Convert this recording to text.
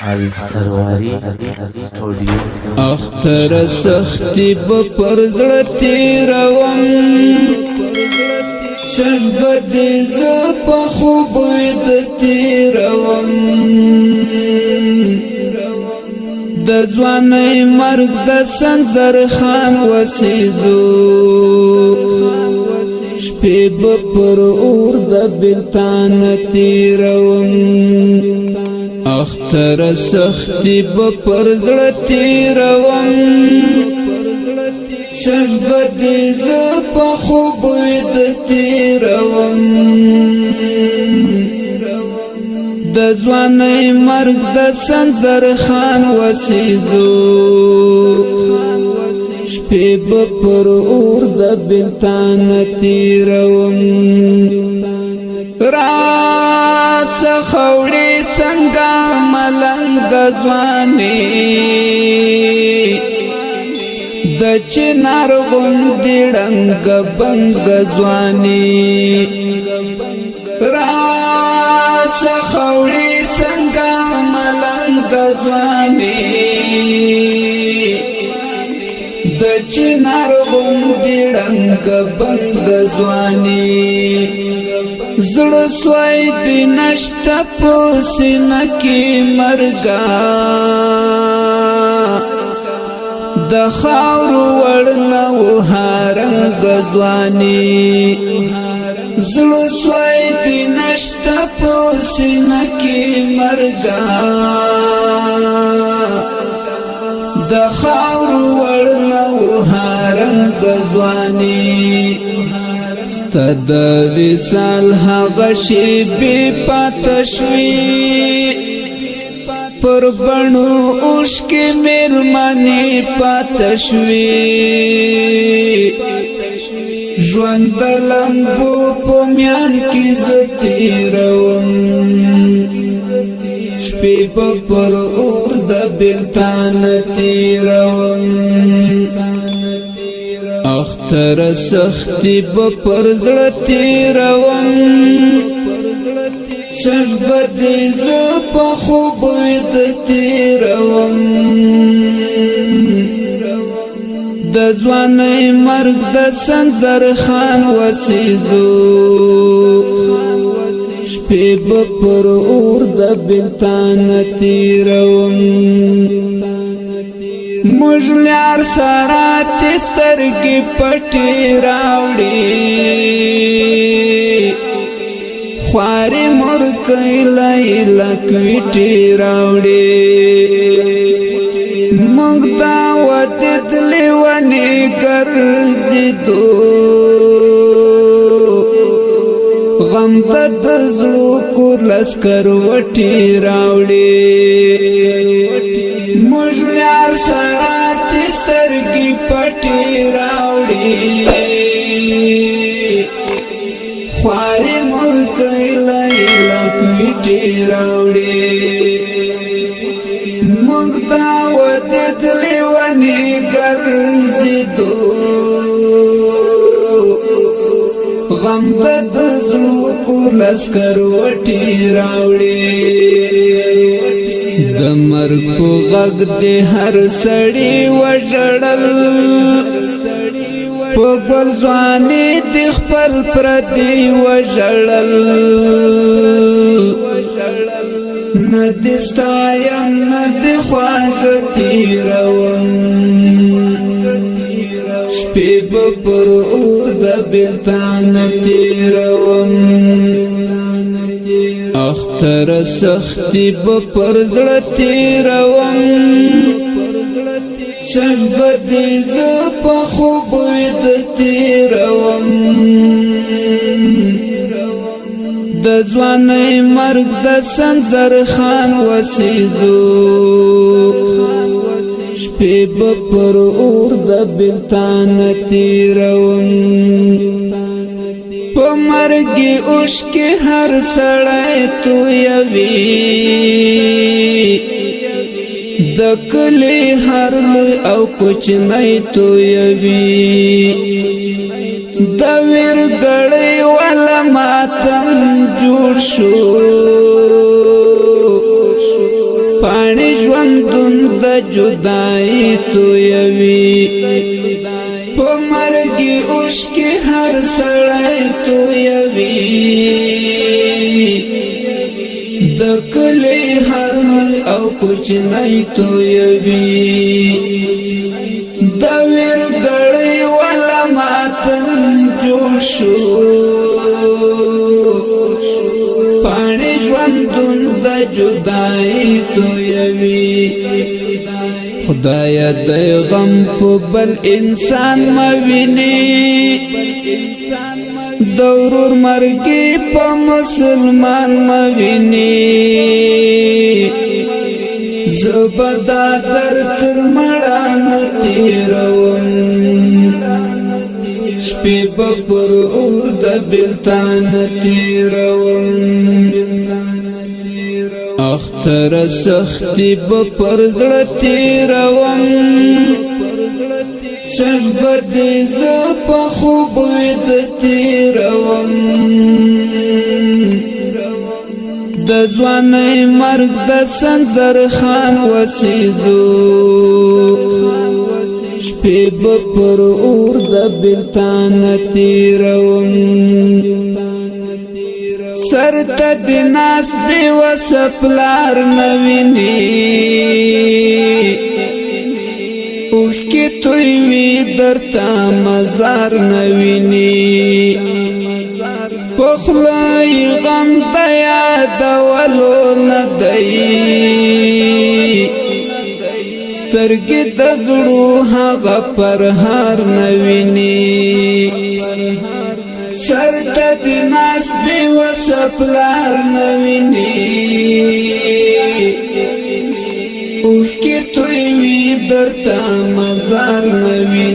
السرواري سټوډیو اختر سختی بپر زړه تیروم شربت ز په خوب د تیروم د ځواني مرګ د سنزر خان وسیزو شپې بپر اور د بلتان تیروم اختر سختی بپر زړه تیروم شربت ز په خوب د تیروم د ځواني مرګ د سنزر خان وسیزو شپې بپر اور د بلتان تیروم راس خوړې څنګه ملنګ ځواني د چنار غوندې ډنګ بنګ ځواني راس خوړې څنګه ملنګ ځواني د چنار غوندې ډنګ بنګ ځواني زړه سوای دی نشته په سینه کې مرګا د خاورو وړنه وهارنګ ځواني زړه سوای دی نشته په سینه کې مرګا د خاورو وړنه وهارنګ ځواني ستد وصال هغه شیبې پاتشوي پر بڼو اوښکې مېلمنې پاتشوي ژوند د لمبو په میان کې زه تېروم شپې به پر اور د بېلتان تېروم اختر سختی بپر زړه تیروم شربت ز په خوب د تیروم د ځواني مرګ د سنزر خان وسیزو شپې بپر اور د بلتان تیروم مجلار سارات سترګې پټې راوړي خوارې مرکې لیلا کوټې راوړي موږ دا ودلې ونې ګرځېدو غم د زړه کور لسکر وټې راوړي مجلار سارات سترګې پټې راوړي خوارې مرکې لیلا کوټې راوړي موږ دا ودلې ونې ګرځېدو غم د زړه کور لسکر وټې راوړي د مرګ په غږ دې هر سړی وژړل په ګل ځواني دې خپل پردي وژړل نه دې ستایم نه دې خواږه تېروم شپې به پر اور د بېلتان تېروم اختر سختی بپر زړه تیروم شربت ز په خوب د تیروم د ځواني مرګ د سنزر خان وسیزو شپې بپر اور د بلتان تیروم په مرګي اوښکې هر سړی تویوي د کلي هر لوی او کوچنی تویوي د ویرګړۍ والا ماتم جوړ شو پانی ژوندون د جدائی تویوي په مرګي اوښکې هر سړی تویوي د کلی هر او کوچنی تویوي د ویرګړۍ والا ماتم جوړ شو پانی ژوندون د جدائی تویوي خدایا د غم په بل انسان مویني دورور مرګي په مسلمان مویني زبدا در تر مړان تیروم شپې پر اور د بلتان تیروم اختر سختی پر زړه تیروم شب دې ز په خوب وید تیروم د ځوانۍ مرګ د سنځر خان وسیزو شپې پر اور د بلتان تیروم سرته د ناس بې وسفلار نویني اوښکې تویوي درته مزار نویني په خوله یې غم د یادولو نه دی سترګې د زړو هغه پرهار نویني سرته د ناس بې وسفلار نویني اوښکې تویوي درته مزار نویني